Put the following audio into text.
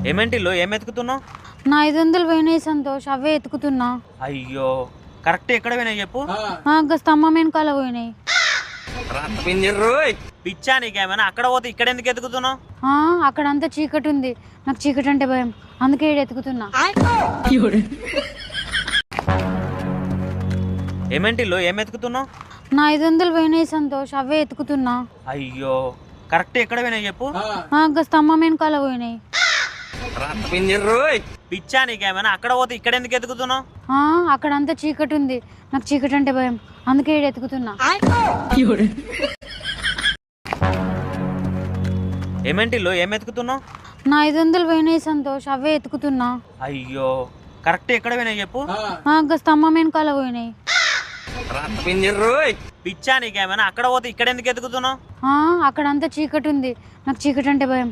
ఏమేంటిలో ఏం ఎతుకుతున్నావు? నా 500 పోయినాయి సంతోష్, అవే ఎత్తుకుతున్నా. అయ్యో కరెక్ట్ ఎక్కడ పోయినాయి చెప్పు. స్తంభం వెనకాల పోయినాయి. పిచ్చా నీకేమైనా? అక్కడ పోతే ఇక్కడ ఎందుకు ఎతుకుతున్నావు? అక్కడంతా చీకటి ఉంది, నాకు చీకటి అంటే భయం, అందుకే ఈడ ఎత్తుకుతున్నా. ఏమేంటిలో ఏం ఎతుకుతున్నావు? నా 500 పోయినాయి సంతోష్, అవే ఎత్తుకుతున్నా. అయ్యో కరెక్ట్ ఎక్కడ పోయినాయి చెప్పు. స్తంభం వెనకాల పోయినాయి. పిచ్చా నీకేమైనా? అక్కడ పోతే ఇక్కడ ఎందుకు ఎతుకుతున్నావు? అక్కడంతా చీకటి ఉంది, నాకు చీకటి అంటే భయం, అందుకే ఈడ ఎత్తుకుతున్నా. ఏమేంటిలో ఏం ఎతుకుతున్నావు? నా 500 పోయినాయి సంతోష్, అవే ఎత్తుకుతున్నా. అయ్యో కరెక్ట్ ఎక్కడ పోయినాయి చెప్పు. స్తంభం వెనకాల పోయినాయి. పిచ్చా నీకేమైనా? అక్కడ పోతే ఇక్కడ ఎందుకు ఎతుకుతున్నావు? అక్కడంతా చీకటి ఉంది, నాకు చీకటి అంటే భయం,